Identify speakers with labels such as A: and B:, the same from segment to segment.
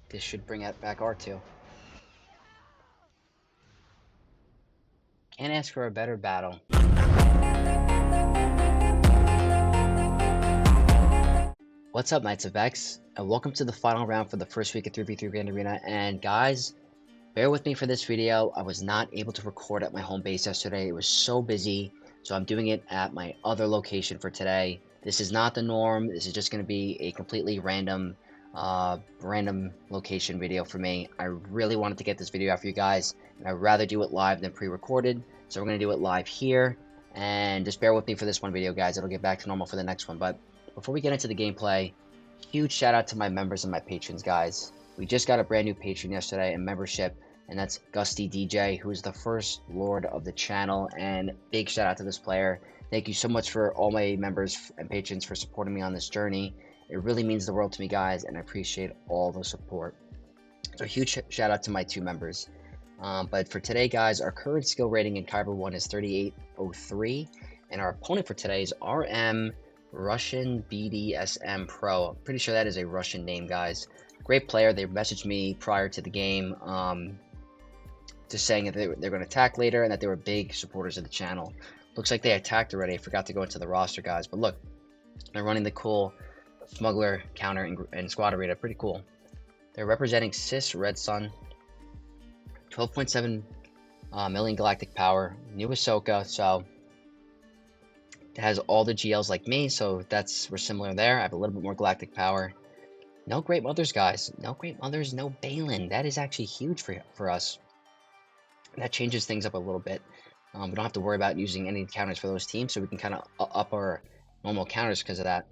A: This should bring it back R2. Can't ask for a better battle. What's up, Knights of X, and welcome to the final round for the first week of 3v3 Grand Arena. And guys, bear with me for this video. I was not able to record at my home base yesterday. It was so busy, so I'm doing it at my other location for today. This is not the norm. This is just going to be a completely random location video for me. I really wanted to get this video out for you guys, and I'd rather do it live than pre-recorded. So we're going to do it live here, and just bear with me for this one video, guys. It'll get back to normal for the next one. But before we get into the gameplay, huge shout out to my members and my patrons, guys. We just got a brand new patron yesterday in membership, and that's Gusty DJ, who is the first lord of the channel. And big shout out to this player. Thank you so much for all my members and patrons for supporting me on this journey. It really means the world to me, guys, and I appreciate all the support. So huge shout out to my two members. But for today, guys, our current skill rating in Kyber 1 is 3803, and our opponent for today is RM Russian BDSM Pro. I'm pretty sure that is a Russian name, guys. Great player. They messaged me prior to the game, just saying that they're going to attack later and that they were big supporters of the channel. Looks like they attacked already. I forgot to go into the roster, guys. But look, they're running the cool Smuggler counter and Squad Arena. Pretty cool. They're representing Cis Red Sun, 12.7 million galactic power, new Ahsoka, so it has all the GLs like me, so we're similar there. I have a little bit more galactic power. No Great Mothers, guys. No Great Mothers, no Bane. That is actually huge for us. That changes things up a little bit. We don't have to worry about using any counters for those teams, so we can kind of up our normal counters because of that.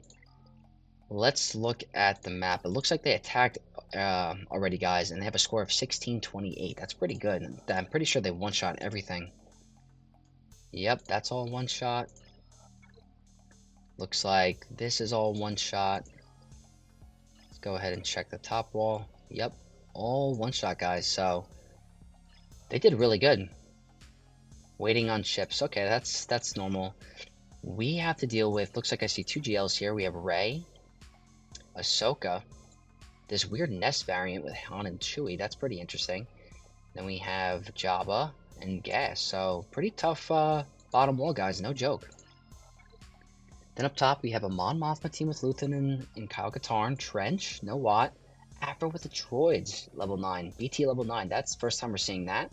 A: Let's look at the map. It looks like they attacked already, guys, and they have a score of 1628. That's pretty good. I'm pretty sure they one-shot everything. Yep, that's all one-shot. Looks like this is all one-shot. Let's go ahead and check the top wall. Yep, all one-shot, guys. So they did really good. Waiting on ships. Okay, that's normal. We have to deal with, looks like I see two GLs here. We have Rey, Ahsoka, this weird nest variant with Han and Chewie. That's pretty interesting. Then we have Jabba and Gas. So pretty tough bottom wall, guys. No joke. Then up top, we have a Mon Mothma team with Luthen and Kyle Katarn, Trench, no Watt, Aphra with the droids, level 9, BT level 9. That's the first time we're seeing that.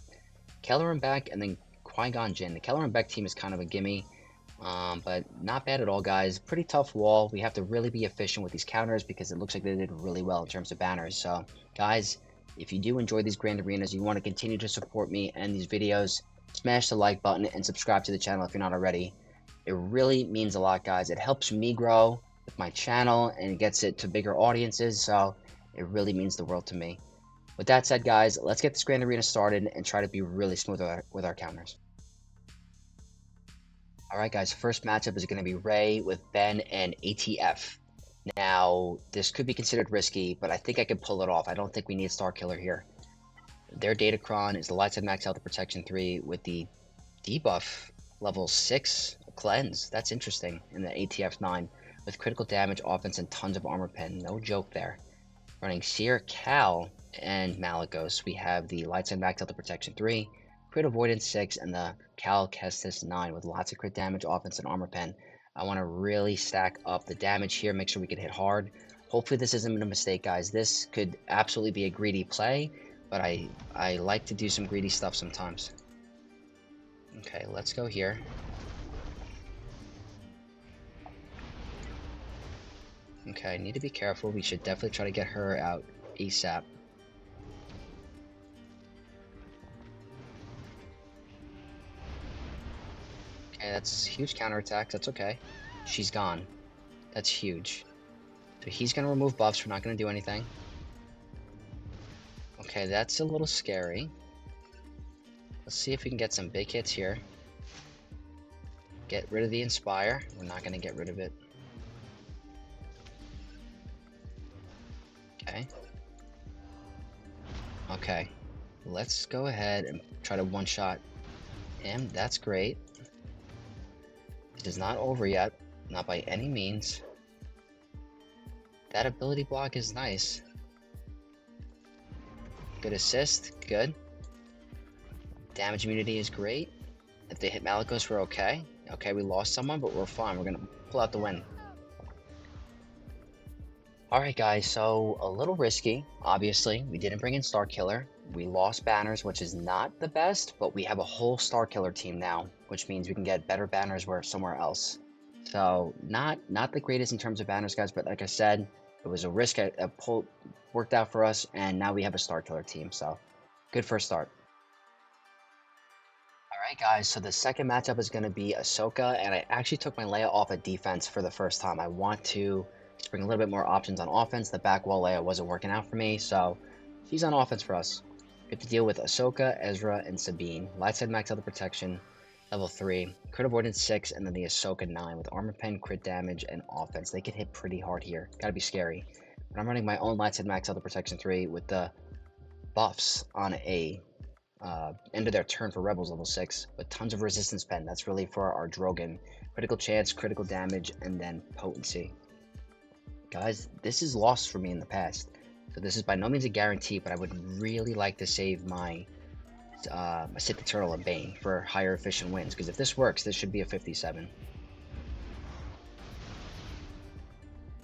A: Keller and Beck, and then Qui-Gon Jinn. The Keller and Beck team is kind of a gimme, but not bad at all, guys. Pretty tough wall. We have to really be efficient with these counters because it looks like they did really well in terms of banners. So, guys, if you do enjoy these Grand Arenas, you want to continue to support me and these videos, smash the like button and subscribe to the channel if you're not already. It really means a lot, guys. It helps me grow with my channel and it gets it to bigger audiences, so it really means the world to me. With that said, guys, let's get this Grand Arena started and try to be really smooth with our counters. Alright, guys, first matchup is going to be Rey with Ben and ATF. Now, this could be considered risky, but I think I can pull it off. I don't think we need Starkiller here. Their Datacron is the Lightside Max Health Protection 3 with the Debuff level 6 Cleanse. That's interesting. In the ATF 9 with critical damage, offense, and tons of armor pen. No joke there. Running Cere, Cal, and Malicos. We have the Lightside Max Health Protection 3, Crit Avoidance 6, and the Cal Kestis 9 with lots of crit damage, offense, and armor pen. I want to really stack up the damage here, make sure we can hit hard. Hopefully this isn't a mistake, guys. This could absolutely be a greedy play, but I like to do some greedy stuff sometimes. Okay, let's go here. Okay, I need to be careful. We should definitely try to get her out ASAP. Okay, that's huge counterattack. That's okay. She's gone. That's huge. So he's going to remove buffs. We're not going to do anything. Okay, that's a little scary. Let's see if we can get some big hits here. Get rid of the Inspire. We're not going to get rid of it. Okay. Okay. Let's go ahead and try to one-shot him. That's great. It is not over yet. Not by any means. That ability block is nice. Good assist. Good. Damage immunity is great. If they hit Malicos, we're okay. Okay, we lost someone, but we're fine. We're going to pull out the win. Alright guys, so a little risky, obviously. We didn't bring in Starkiller. We lost banners, which is not the best, but we have a whole Starkiller team now, which means we can get better banners somewhere else. So, not the greatest in terms of banners, guys, but like I said, it was a risk. Worked out for us, and now we have a Starkiller team, so good first start. Alright guys, so the second matchup is going to be Ahsoka, and I actually took my Leia off of defense for the first time. I want to bring a little bit more options on offense. The back wall Leia wasn't working out for me, so she's on offense for us. We have to deal with Ahsoka, Ezra, and Sabine. Light side max out the protection, level 3, crit avoidance 6, and then the Ahsoka 9 with armor pen, crit damage, and offense. They can hit pretty hard here. Gotta be scary. But I'm running my own light side max out the protection 3 with the buffs on a end of their turn for Rebels level 6 with tons of resistance pen. That's really for our Drogon. Critical chance, critical damage, and then potency. Guys, this is lost for me in the past, so this is by no means a guarantee, but I would really like to save my Sith the Turtle and Bane for higher efficient wins, because if this works, this should be a 57.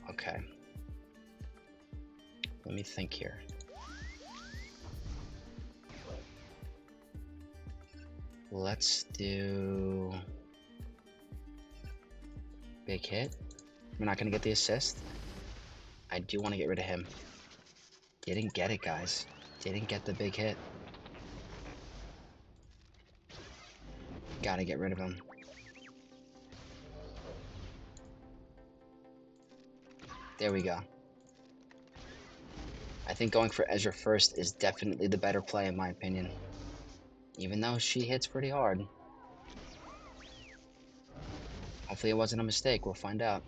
A: Okay. Let me think here. Let's do big hit. We're not going to get the assist. I do want to get rid of him. Didn't get it, guys. Didn't get the big hit. Gotta get rid of him. There we go. I think going for Ezra first is definitely the better play in my opinion. Even though she hits pretty hard. Hopefully it wasn't a mistake. We'll find out.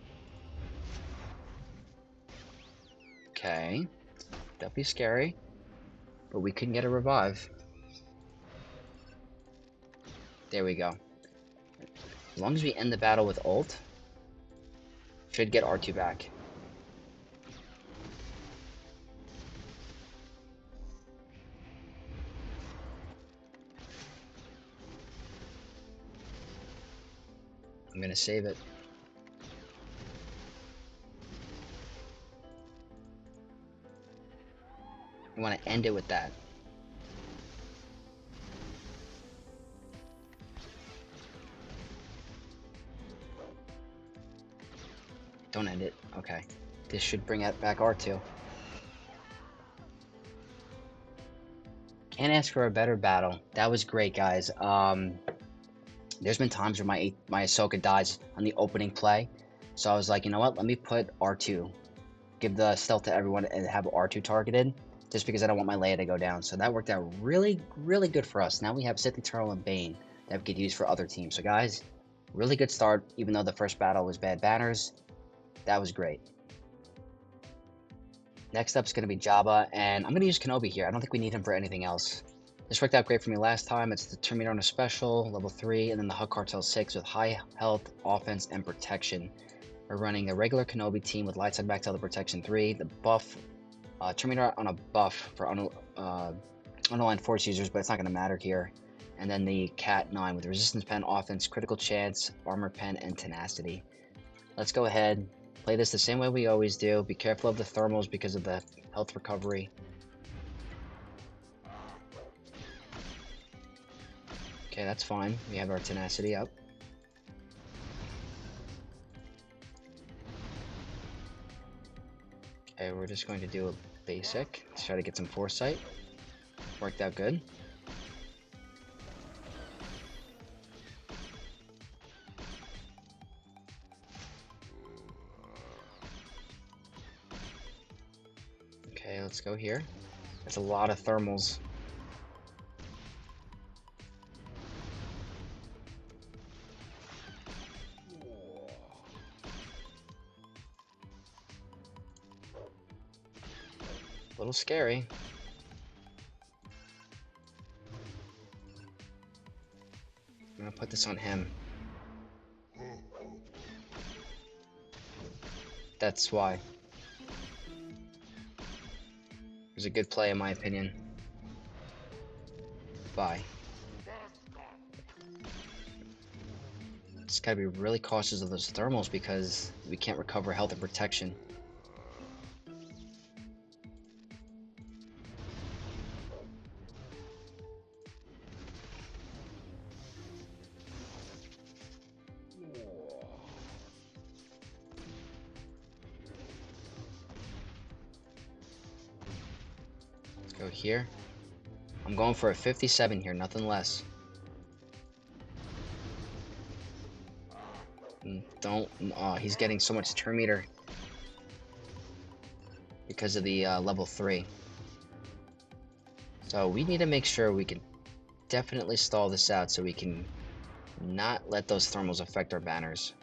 A: Okay. Definitely scary. But we couldn't get a revive. There we go. As long as we end the battle with ult, should get R2 back. I'm gonna save it. I want to end it with that. Don't end it. Okay. This should bring it back R2. Can't ask for a better battle. That was great, guys. There's been times where my Ahsoka dies on the opening play. So I was like, you know what? Let me put R2. Give the stealth to everyone and have R2 targeted. Just because I don't want my Leia to go down. So that worked out really, really good for us. Now we have Sith Eternal and Bane that we could use for other teams. So guys, really good start. Even though the first battle was bad banners. That was great. Next up is going to be Jabba. And I'm going to use Kenobi here. I don't think we need him for anything else. This worked out great for me last time. It's the Terminator on a special, level 3, and then the Hug Cartel 6 with high health, offense, and protection. We're running a regular Kenobi team with light side back to the protection 3, the buff, Terminator on a buff for unaligned force users, but it's not going to matter here. And then the Cat 9 with resistance pen, offense, critical chance, armor pen, and tenacity. Let's go ahead, play this the same way we always do. Be careful of the thermals because of the health recovery. Okay, that's fine. We have our tenacity up. Okay, we're just going to do a basic. Let's try to get some foresight. Worked out good. Okay, let's go here. That's a lot of thermals. A little scary. I'm gonna put this on him. That's why. It was a good play in my opinion. Bye. Just gotta be really cautious of those thermals because we can't recover health and protection. Let's go here. I'm going for a 57 here, nothing less. Don't. Oh, he's getting so much turn meter because of the level 3. So we need to make sure we can definitely stall this out so we can not let those thermals affect our banners.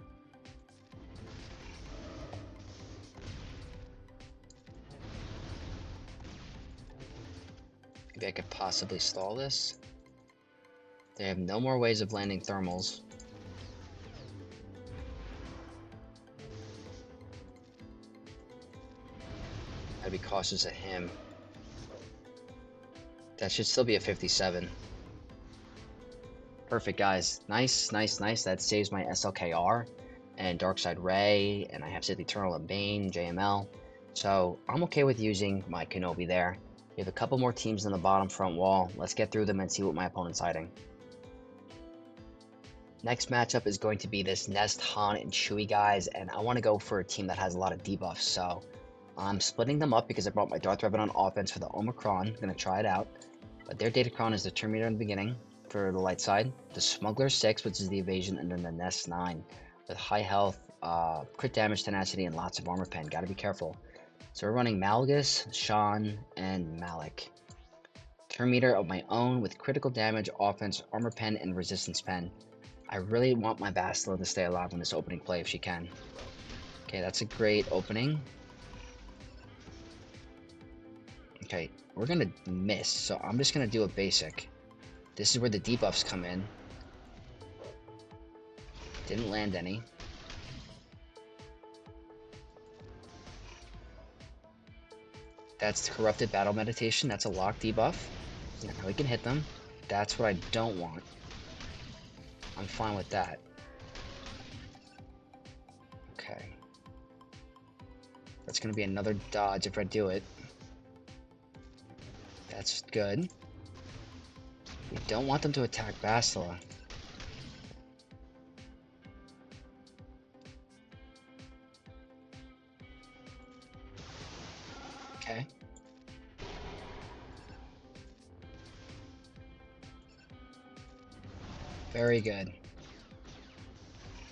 A: Maybe I could possibly stall this. They have no more ways of landing thermals. Gotta be cautious of him. That should still be a 57. Perfect, guys. Nice, nice, nice. That saves my SLKR and Darkside Ray, and I have Sith Eternal and Bane, JML. So I'm okay with using my Kenobi there. We have a couple more teams in the bottom front wall. Let's get through them and see what my opponent's hiding. Next matchup is going to be this Nest, Han, and Chewie guys, and I want to go for a team that has a lot of debuffs. So I'm splitting them up because I brought my Darth Revan on offense for the Omicron. I'm going to try it out. But their Datacron is the turn meter in the beginning for the light side. The Smuggler 6, which is the evasion, and then the Nest 9 with high health, crit damage, tenacity, and lots of armor pen. Got to be careful. So we're running Malgus, Sean, and Malik. Turn meter of my own with critical damage, offense, armor pen, and resistance pen. I really want my Bastila to stay alive in this opening play if she can. Okay, that's a great opening. Okay, we're gonna miss, so I'm just gonna do a basic. This is where the debuffs come in. Didn't land any. That's Corrupted Battle Meditation. That's a locked debuff. Now we can hit them. That's what I don't want. I'm fine with that. Okay. That's gonna be another dodge if I do it. That's good. We don't want them to attack Bastila. Okay. Very good.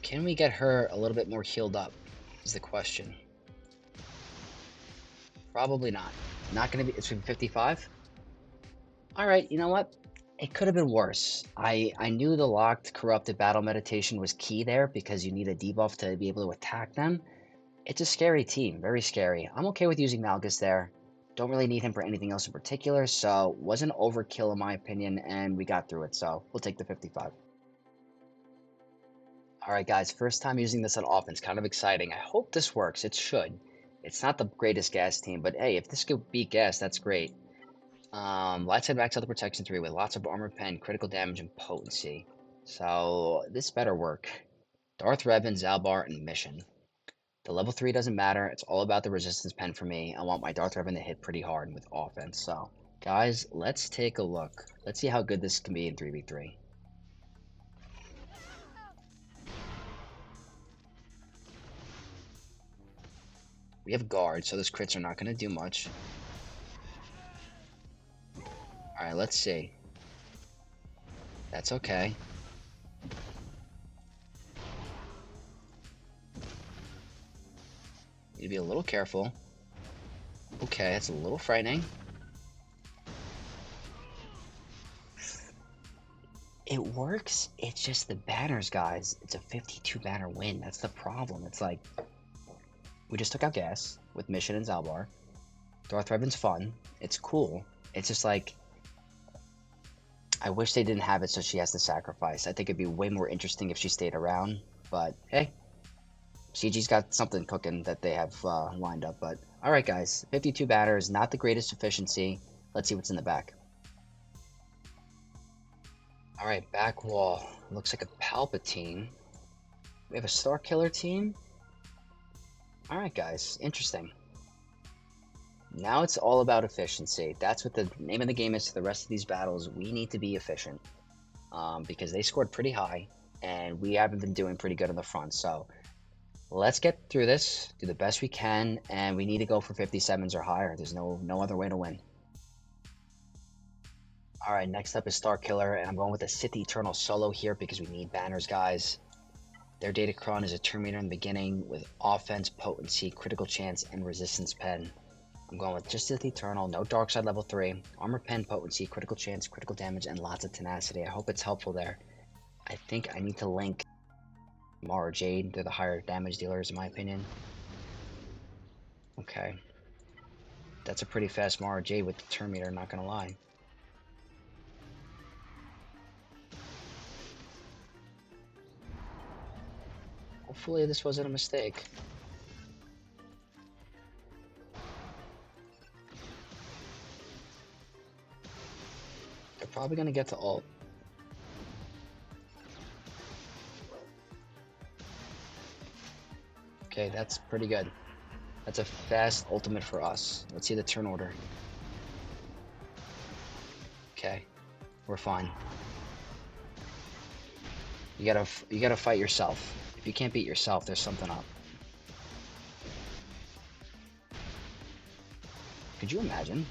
A: Can we get her a little bit more healed up is the question. Probably not. Not gonna be, it's been 55? Alright, you know what? It could have been worse. I knew the locked Corrupted Battle Meditation was key there because you need a debuff to be able to attack them. It's a scary team, very scary. I'm okay with using Malgus there. Don't really need him for anything else in particular, so wasn't overkill in my opinion, and we got through it, so we'll take the 55. Alright guys, first time using this on offense, kind of exciting. I hope this works, it should. It's not the greatest gas team, but hey, if this could beat gas, that's great. Light side max health protection 3 with lots of armor pen, critical damage, and potency. So this better work. Darth Revan, Zaalbar, and mission. The level 3 doesn't matter. It's all about the resistance pen for me. I want my Darth Revan to hit pretty hard with offense. So guys, let's take a look. Let's see how good this can be in 3v3. We have guard, so those crits are not going to do much. Alright, let's see. That's okay. Need to be a little careful. Okay, that's a little frightening. It works, it's just the banners, guys. It's a 52 banner win. That's the problem. It's like, we just took out gas with Mission and Zaalbar. Darth Revan's fun. It's cool. It's just like, I wish they didn't have it so she has to sacrifice. I think it'd be way more interesting if she stayed around. But, hey. CG's got something cooking that they have lined up. But, alright guys. 52 banners, not the greatest efficiency. Let's see what's in the back. Alright, back wall. Looks like a Palpatine. We have a Starkiller team. Alright guys, interesting. Now it's all about efficiency. That's what the name of the game is to the rest of these battles. We need to be efficient. Because they scored pretty high, and we haven't been doing pretty good on the front. So let's get through this, do the best we can, and we need to go for 57s or higher. There's no other way to win. Alright, next up is Starkiller, and I'm going with the Sith Eternal solo here because we need banners, guys. Their Datacron is a Terminator in the beginning with offense, potency, critical chance, and resistance pen. I'm going with just Sith Eternal, no dark side level 3, armor pen, potency, critical chance, critical damage, and lots of tenacity. I hope it's helpful there. I think I need to link Mara Jade. They're the higher damage dealers in my opinion. Okay. That's a pretty fast Mara Jade with the Terminator, not gonna lie. Hopefully this wasn't a mistake. They're probably gonna get to ult. Okay, that's pretty good. That's a fast ultimate for us. Let's see the turn order. Okay, we're fine. You gotta fight yourself. If you can't beat yourself, there's something up. Could you imagine?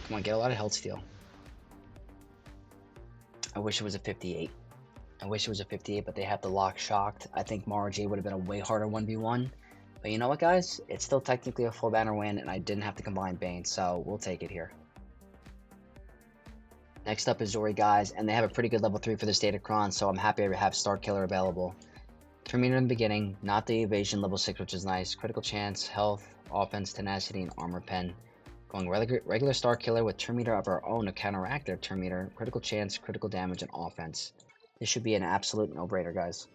A: Come on, get a lot of health steal. I wish it was a 58. I wish it was a 58, but they have the lock shocked. I think Mara J would have been a way harder 1v1. But you know what, guys? It's still technically a full banner win, and I didn't have to combine Bane, so we'll take it here. Next up is Zori, guys, and they have a pretty good level 3 for this Datacron, so I'm happy to have Starkiller available. Terminator in the beginning, not the evasion level 6, which is nice. Critical chance, health, offense, tenacity, and armor pen. Going regular Starkiller with Terminator of our own to counteract their Terminator. Critical chance, critical damage, and offense. This should be an absolute no-brainer, guys.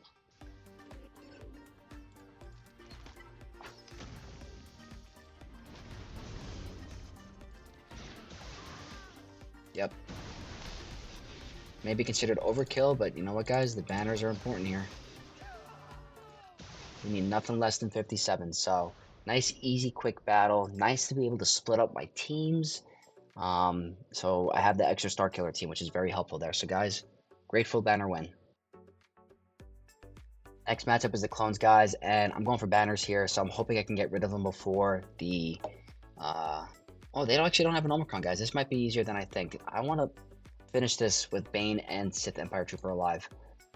A: Yep. Maybe considered overkill, but you know what, guys? The banners are important here. We need nothing less than 57, so nice, easy, quick battle. Nice to be able to split up my teams. So I have the extra Starkiller team, which is very helpful there. So, guys, grateful banner win. Next matchup is the clones, guys, and I'm going for banners here, so I'm hoping I can get rid of them before the... Oh, they actually don't have an Omicron, guys. This might be easier than I think. I want to finish this with Bane and Sith Empire Trooper alive.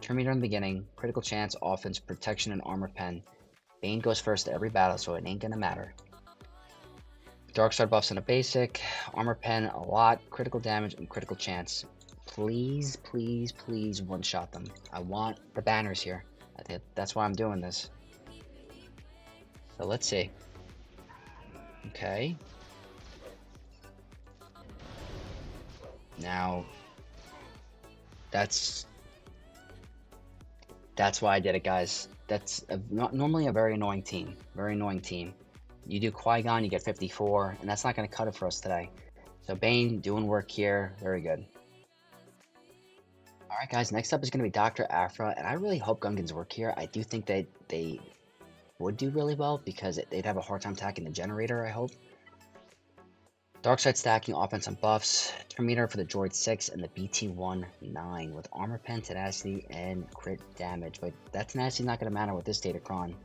A: Terminator in the beginning, critical chance, offense, protection, and armor pen. Bane goes first to every battle, so it ain't gonna matter. Dark side buffs in a basic, armor pen a lot, critical damage, and critical chance. Please, please, please one-shot them. I want the banners here. That's why I'm doing this. So let's see. Okay. Now, that's why I did it, guys. That's normally a very annoying team. Very annoying team. You do Qui-Gon, you get 54, and that's not going to cut it for us today. So Bane doing work here. Very good. Alright, guys. Next up is going to be Dr. Aphra, and I really hope Gungans work here. I do think that they would do really well because they'd have a hard time attacking the generator, I hope. Dark side stacking, offense and buffs, Terminator for the Droid 6, and the BT-1-9 with armor pen, tenacity, and crit damage. But that tenacity is not going to matter with this Datacron. And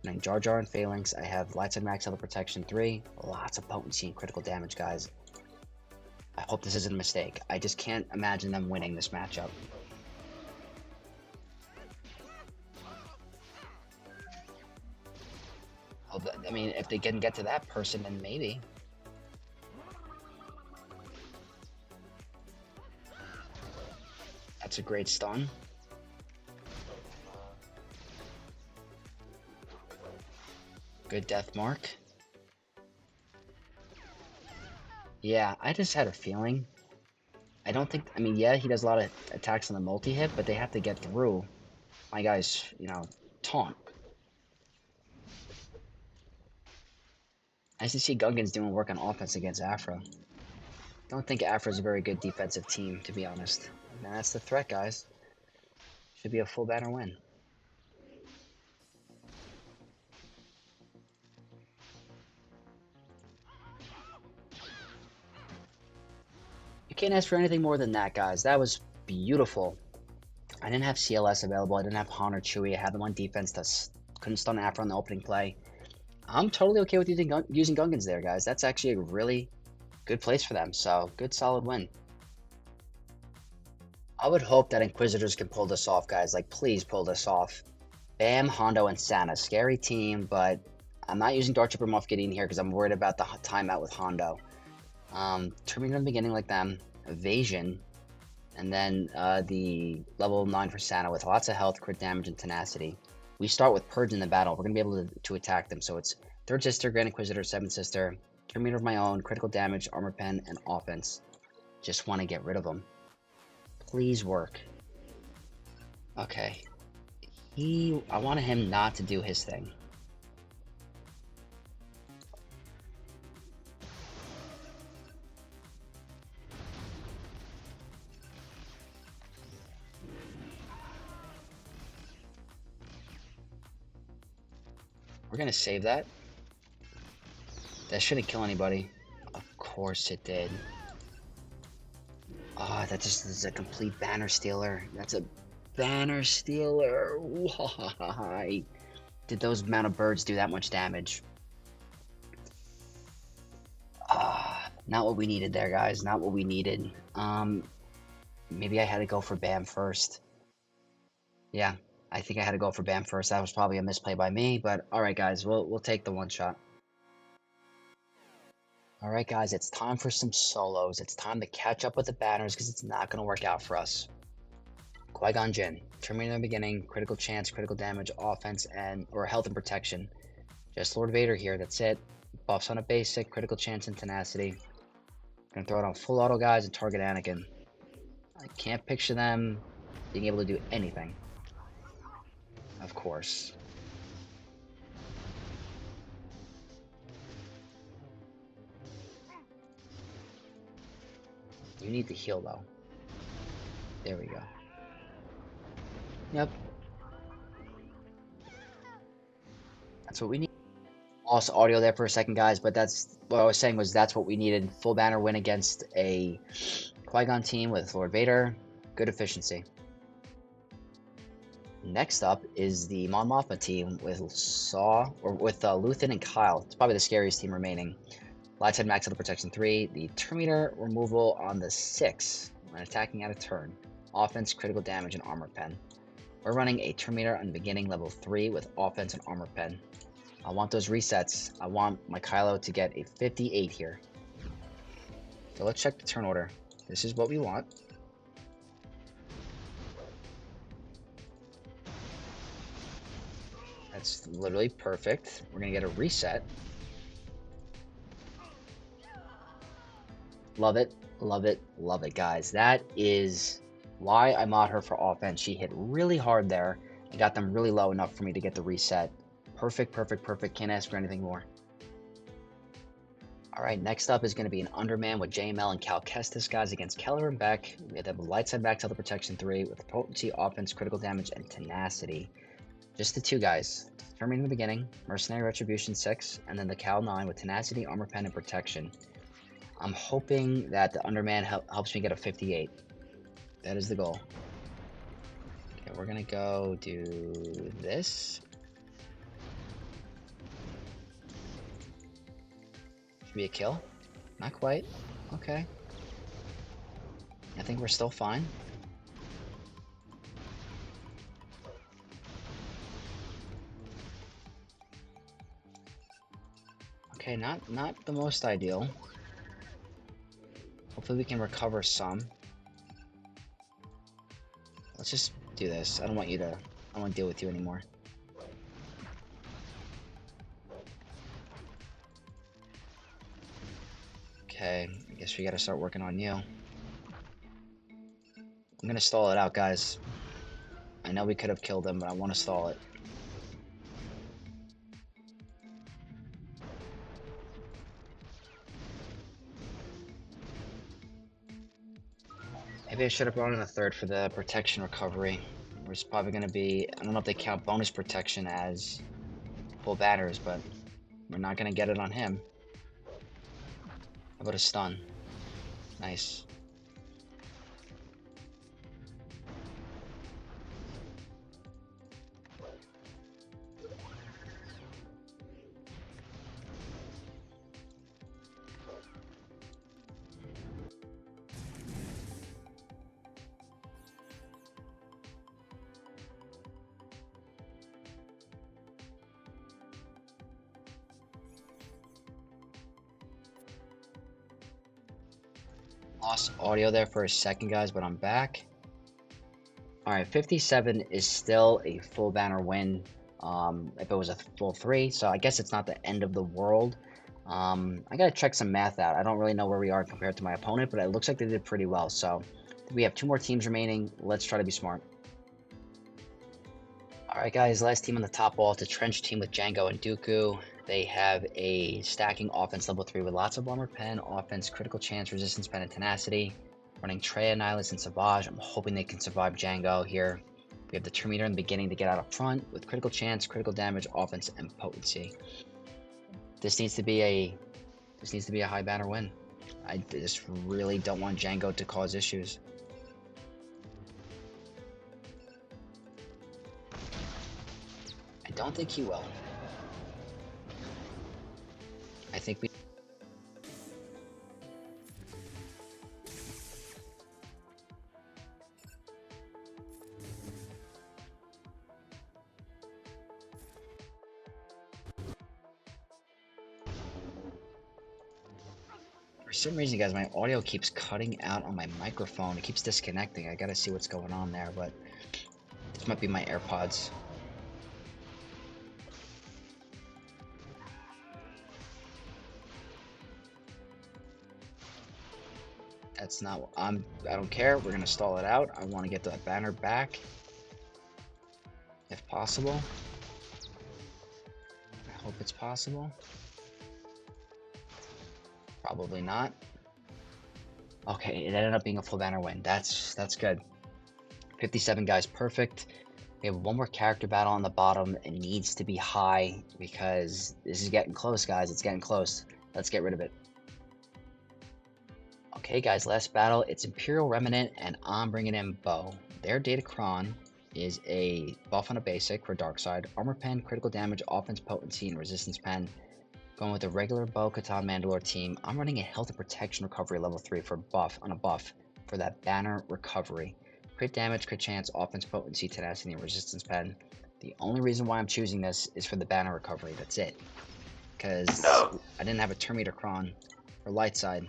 A: then Jar Jar and Phalanx, I have Lightside Max Health Protection 3, lots of potency and critical damage, guys. I hope this isn't a mistake. I just can't imagine them winning this matchup. I mean, if they can get to that person, then maybe. That's a great stun. Good death mark. Yeah, I just had a feeling. I don't think, I mean, yeah, he does a lot of attacks on the multi-hit, but they have to get through my guy's, you know, taunt. Nice to see Gungans doing work on offense against Aphra. Don't think Aphra's a very good defensive team, to be honest. And that's the threat, guys. Should be a full banner win. You can't ask for anything more than that, guys. That was beautiful. I didn't have CLS available. I didn't have Han or Chewie. I had them on defense that couldn't stun Aphra on the opening play. I'm totally okay with using Gungans there, guys. That's actually a really good place for them. So, good solid win. I would hope that Inquisitors can pull this off, guys. Like, please pull this off. Bam, Hondo, and Santa. Scary team, but I'm not using Darth Trooper Moff Gideon here because I'm worried about the timeout with Hondo. Terminator in the beginning like them. Evasion. And then the level 9 for Santa with lots of health, crit damage, and tenacity. We start with Purge in the battle. We're going to be able to attack them. So it's 3rd Sister, Grand Inquisitor, 7th Sister, Terminator of my own, critical damage, armor pen, and offense. Just want to get rid of them. Please work. Okay. I wanted him not to do his thing. We're gonna save that. That shouldn't kill anybody. Of course it did. Ah, that just is a complete banner stealer. That's a banner stealer. Why did those amount of birds do that much damage? Ah, not what we needed there, guys. Not what we needed. Maybe I had to go for Bam first. Yeah, I think I had to go for Bam first. That was probably a misplay by me, but all right, guys, we'll take the one shot. All right, guys, it's time for some solos. It's time to catch up with the banners because it's not going to work out for us. Qui-Gon Jinn, Terminator in the beginning, critical chance, critical damage, offense, or health and protection. Just Lord Vader here, that's it. Buffs on a basic, critical chance and tenacity. Gonna throw it on full auto, guys, and target Anakin. I can't picture them being able to do anything. Of course. You need to heal, though. There we go. Yep. That's what we need. Lost audio there for a second, guys, but that's what I was saying was that's what we needed. Full banner win against a Qui-Gon team with Lord Vader. Good efficiency. Next up is the Mon Mothma team with Luthen and Kyle. It's probably the scariest team remaining. Lightside max out of protection 3. The Terminator removal on the 6 when attacking out of turn. Offense, critical damage, and armor pen. We're running a Terminator on the beginning level 3 with offense and armor pen. I want those resets. I want my Kylo to get a 58 here. So let's check the turn order. This is what we want. That's literally perfect. We're going to get a reset. Love it, love it, love it, guys. That is why I mod her for offense. She hit really hard there and got them really low enough for me to get the reset. Perfect, perfect, perfect. Can't ask for anything more. All right, next up is going to be an Underman with JML and Cal Kestis, guys, against Keller and Beck. We have the light side back to the protection 3 with potency, offense, critical damage, and tenacity. Just the 2 guys. Terminator in the beginning, Mercenary Retribution 6, and then the Cal 9 with tenacity, armor pen, and protection. I'm hoping that the Underman helps me get a 58. That is the goal. Okay, we're going to go do this. Should be a kill. Not quite. Okay. I think we're still fine. Okay, not the most ideal. Hopefully we can recover some. Let's just do this. I don't want to deal with you anymore. Okay, I guess we gotta start working on you. I'm gonna stall it out, guys. I know we could have killed him, but I want to stall it. Maybe I should have brought in a third for the protection recovery. There's probably going to be, I don't know if they count bonus protection as full banners, but we're not going to get it on him. How about a stun? Nice. Lost audio there for a second, guys, but I'm back. Alright, 57 is still a full banner win. If it was a full 3, so I guess it's not the end of the world. I gotta check some math out. I don't really know where we are compared to my opponent, but it looks like they did pretty well. So we have 2 more teams remaining. Let's try to be smart. Alright guys, last team on the top wall. It's a trench team with Jango and Dooku. They have a stacking offense level 3 with lots of armor pen, offense, critical chance, resistance pen, and tenacity. Running Traya, Nihilus, and Savage. I'm hoping they can survive Jango here. We have the turn meter in the beginning to get out up front with critical chance, critical damage, offense, and potency. This needs to be a high banner win. I just really don't want Jango to cause issues. I don't think he will. I think we... For some reason, guys, my audio keeps cutting out on my microphone. It keeps disconnecting. I gotta see what's going on there, but this might be my AirPods. That's not what I don't care. We're gonna stall it out. I want to get that banner back if possible. I hope it's possible. Probably not. Okay, it ended up being a full banner win. That's good. 57 guys, perfect. We have one more character battle on the bottom. It needs to be high because this is getting close, guys. It's getting close. Let's get rid of it. Okay, guys, last battle. It's Imperial Remnant, and I'm bringing in Bo. Their Datacron is a buff on a basic for Darkside, armor pen, critical damage, offense, potency, and resistance pen. Going with the regular Bo Katan Mandalore team, I'm running a health and protection recovery level 3 for buff on a buff for that banner recovery. Crit damage, crit chance, offense, potency, tenacity, and resistance pen. The only reason why I'm choosing this is for the banner recovery. That's it. Because I didn't have a turn meter cron for light side.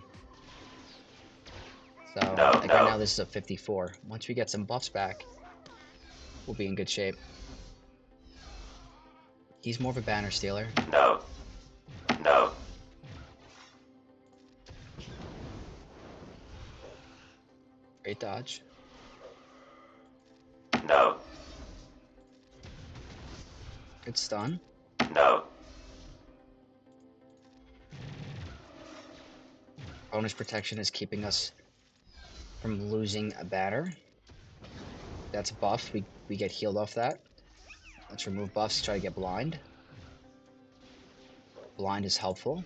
A: So, right now this is a 54. Once we get some buffs back, we'll be in good shape. He's more of a banner stealer.
B: No.
A: Great dodge.
B: No.
A: Good stun.
B: No.
A: Bonus protection is keeping us from losing a banner. That's a buff. We get healed off that. Let's remove buffs, try to get blind. Blind is helpful.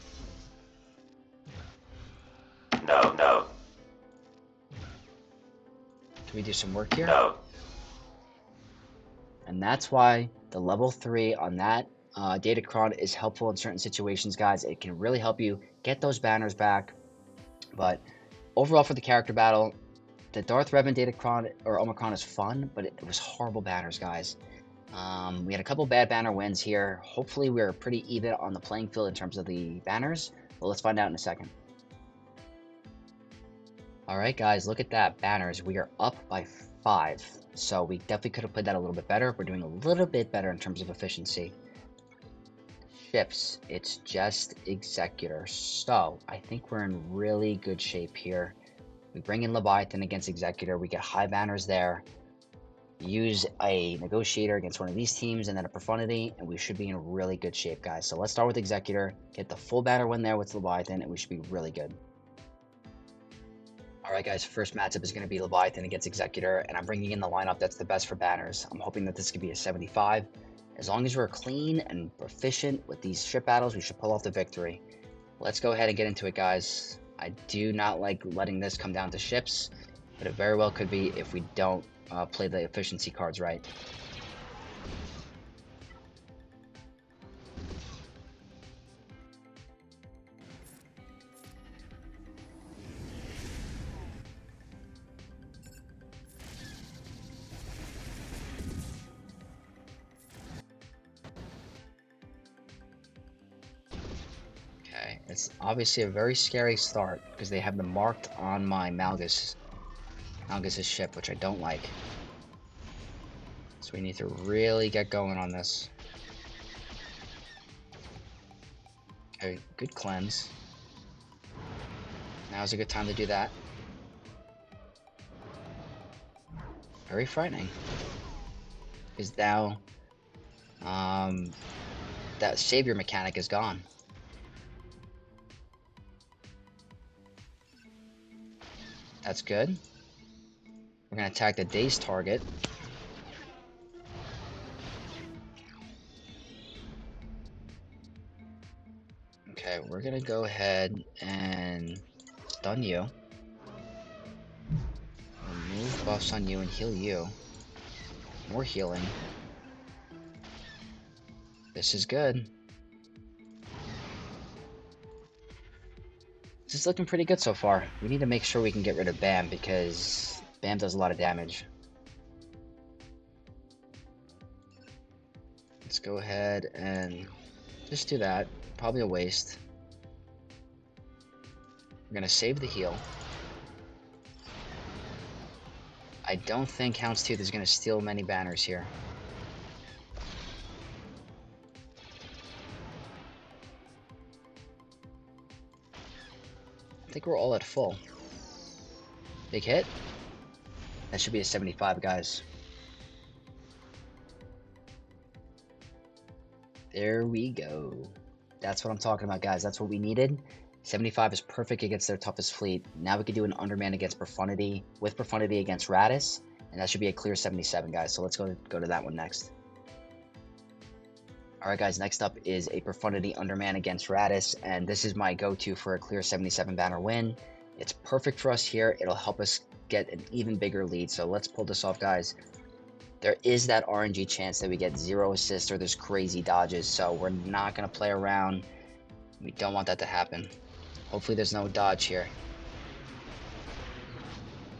B: No.
A: Can we do some work here?
B: No.
A: And that's why the level 3 on that Datacron is helpful in certain situations, guys. It can really help you get those banners back. But overall for the character battle, the Darth Revan Datacron or Omicron is fun, but it was horrible banners, guys. We had a couple bad banner wins here. Hopefully we're pretty even on the playing field in terms of the banners. Well, let's find out in a second. Alright guys, look at that. Banners. We are up by 5. So we definitely could have played that a little bit better. We're doing a little bit better in terms of efficiency. Ships. It's just Executor. So I think we're in really good shape here. We bring in Leviathan against Executor. We get high banners there. Use a Negotiator against one of these teams and then a Profundity, and we should be in really good shape, guys. So let's start with Executor, get the full banner win there with Leviathan, and we should be really good. Alright guys, first matchup is going to be Leviathan against Executor, and I'm bringing in the lineup that's the best for banners. I'm hoping that this could be a 75. As long as we're clean and proficient with these ship battles, we should pull off the victory. Let's go ahead and get into it, guys. I do not like letting this come down to ships, but it very well could be if we don't play the efficiency cards right. Okay, it's obviously a very scary start because they have them marked on my Malgus's ship, which I don't like. So we need to really get going on this. Okay, good cleanse. Now's a good time to do that. Very frightening. Because now, that savior mechanic is gone. That's good. We're going to attack the day's target. Okay, we're going to go ahead and stun you. Remove buffs on you and heal you. More healing. This is good. This is looking pretty good so far. We need to make sure we can get rid of Bam because Bam does a lot of damage. Let's go ahead and just do that. Probably a waste. We're gonna save the heal. I don't think Houndstooth is gonna steal many banners here. I think we're all at full. Big hit. That should be a 75, guys. There we go. That's what I'm talking about, guys. That's what we needed. 75 is perfect against their toughest fleet. Now we can do an Underman against Profundity, with Profundity against Raddus, and that should be a clear 77, guys. So let's go to that one next. Alright guys, next up is a Profundity Underman against Raddus, and this is my go-to for a clear 77 banner win. It's perfect for us here. It'll help us get an even bigger lead, so let's pull this off, guys. There is that RNG chance that we get 0 assists or there's crazy dodges, so we're not going to play around. We don't want that to happen. Hopefully there's no dodge here.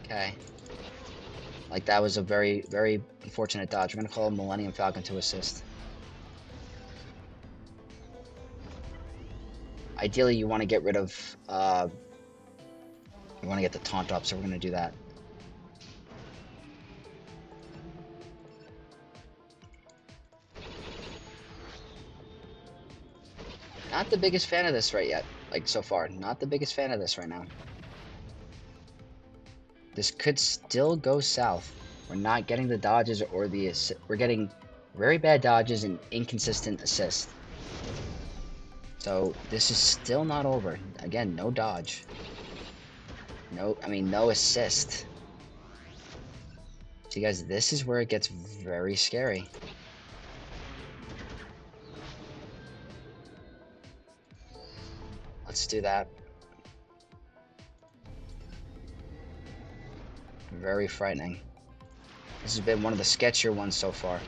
A: Okay. Like, that was a very, very unfortunate dodge. We're going to call Millennium Falcon to assist. Ideally, you want to get rid of, you want to get the taunt up, so we're going to do that. Not the biggest fan of this right yet, like so far. Not the biggest fan of this right now. This could still go south. We're not getting the dodges or the we're getting very bad dodges and inconsistent assists. So this is still not over. Again, no dodge. No assist. See guys, this is where it gets very scary. Let's do that. Very frightening. This has been one of the sketchier ones so far.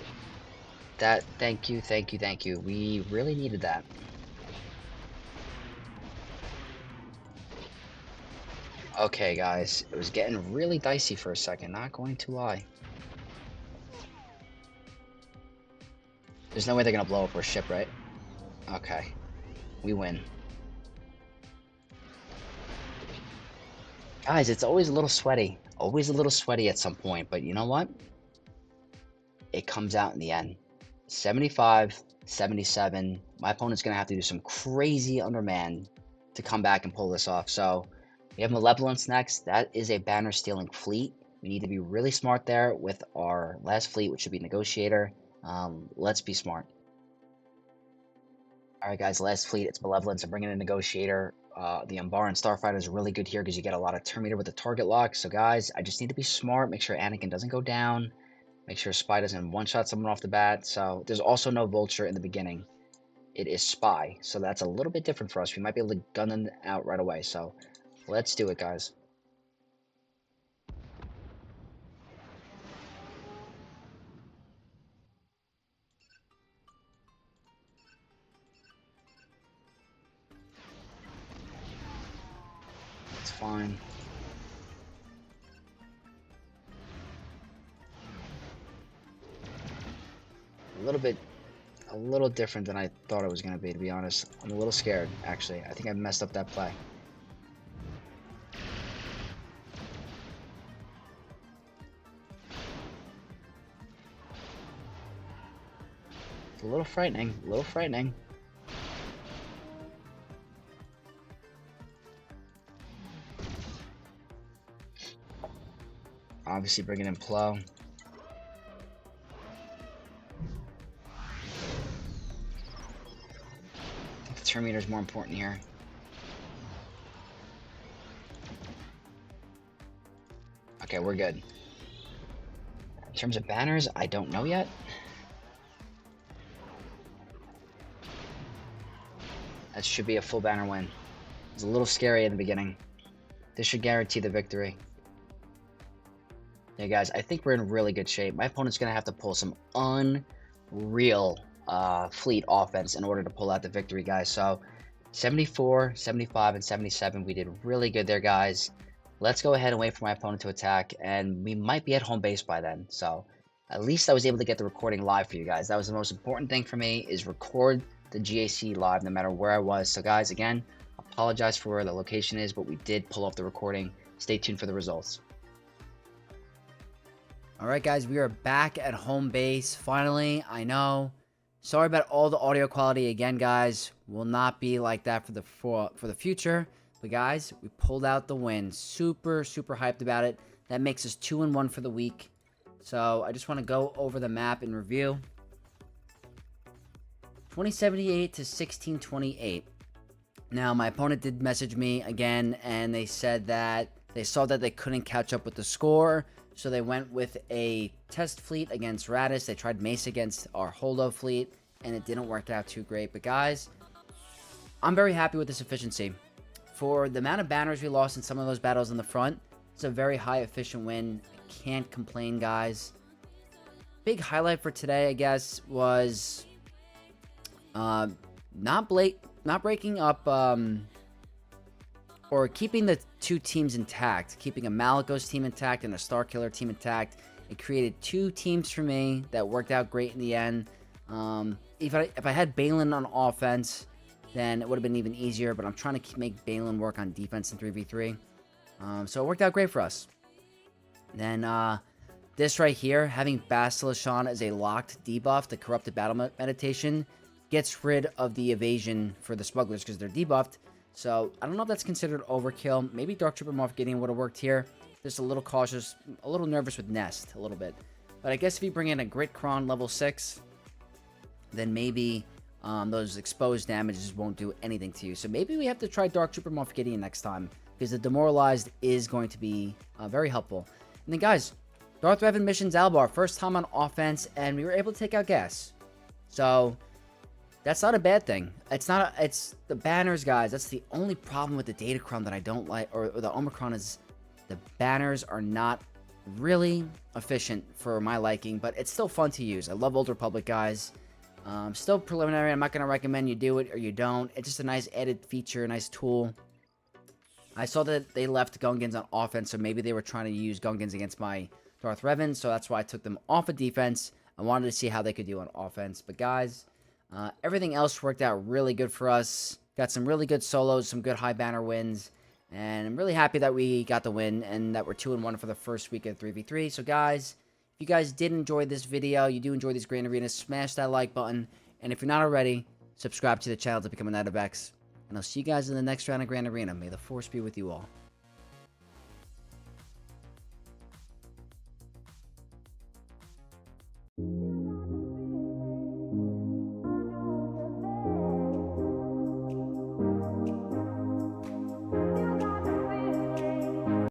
A: Thank you. We really needed that. Okay, guys. It was getting really dicey for a second, not going to lie. There's no way they're gonna blow up our ship, right? Okay. We win. Guys, it's always a little sweaty. Always a little sweaty at some point, but you know what? It comes out in the end. 75, 77. My opponent's going to have to do some crazy Underman to come back and pull this off. So, we have Malevolence next. That is a banner stealing fleet. We need to be really smart there with our last fleet, which should be Negotiator. Let's be smart. Alright guys, last fleet, it's Malevolence. I'm bringing in Negotiator. The Umbar and Starfighter is really good here because you get a lot of turn meter with the target lock. So guys, I just need to be smart, make sure Anakin doesn't go down, make sure Spy doesn't one-shot someone off the bat. So there's also no Vulture in the beginning. It is Spy, so that's a little bit different for us. We might be able to gun them out right away. So let's do it, guys. It's fine. A little different than I thought it was going to be honest. I'm a little scared, actually. I think I messed up that play. It's a little frightening, Obviously bringing in Plow. Turn meter is more important here. Okay, we're good. In terms of banners, I don't know yet. That should be a full banner win. It's a little scary in the beginning. This should guarantee the victory. Yeah, guys, I think we're in really good shape. My opponent's going to have to pull some unreal fleet offense in order to pull out the victory, guys. So 74, 75, and 77, we did really good there, guys. Let's go ahead and wait for my opponent to attack, and we might be at home base by then. So at least I was able to get the recording live for you guys. That was the most important thing for me, is record the GAC live no matter where I was. So guys, again, apologize for where the location is, but we did pull off the recording. Stay tuned for the results.
C: Alright guys, we are back at home base. Finally, I know. Sorry about all the audio quality again, guys. Will not be like that for the future. But guys, we pulled out the win. Super hyped about it. That makes us 2-1 for the week. So I just want to go over the map and review. 2078 to 1628. Now my opponent did message me again, and they said that they saw that they couldn't catch up with the score. So they went with a test fleet against Raddus. They tried Mace against our Hondo fleet, and it didn't work out too great. But guys, I'm very happy with this efficiency. For the amount of banners we lost in some of those battles in the front, it's a very high efficient win. I can't complain, guys. Big highlight for today, I guess, was not breaking up or keeping the two teams intact, keeping a Malicos team intact and a Starkiller team intact. It created two teams for me that worked out great in the end. If I had Bane on offense, then it would have been even easier, but I'm trying to make Bane work on defense in 3v3. So it worked out great for us. Then this right here, having Basilisk as a locked debuff, the Corrupted Battle Meditation, gets rid of the evasion for the smugglers because they're debuffed. So I don't know if that's considered overkill. Maybe Dark Trooper Moff Gideon would have worked here. Just a little cautious, a little nervous with Nest, a little bit. But I guess if you bring in a Grit Kron level 6, then maybe those exposed damages won't do anything to you. So maybe we have to try Dark Trooper Moff Gideon next time, because the Demoralized is going to be very helpful. And then guys, Darth Revan mission Zaalbar, first time on offense, and we were able to take out gas. So that's not a bad thing. It's the banners, guys. That's the only problem with the Datacron that I don't like, or the Omicron, is the banners are not really efficient for my liking, but it's still fun to use. I love Old Republic, guys. Still preliminary. I'm not going to recommend you do it or you don't. It's just a nice added feature, a nice tool. I saw that they left Gungans on offense, so maybe they were trying to use Gungans against my Darth Revan, so that's why I took them off of defense. I wanted to see how they could do on offense. But guys, everything else worked out really good for us. Got some really good solos, some good high banner wins. And I'm really happy that we got the win and that we're 2-1 for the first week of 3v3. So guys, if you guys did enjoy this video, you do enjoy these Grand Arenas, smash that like button. And if you're not already, subscribe to the channel to become a Knight of X. And I'll see you guys in the next round of Grand Arena. May the Force be with you all.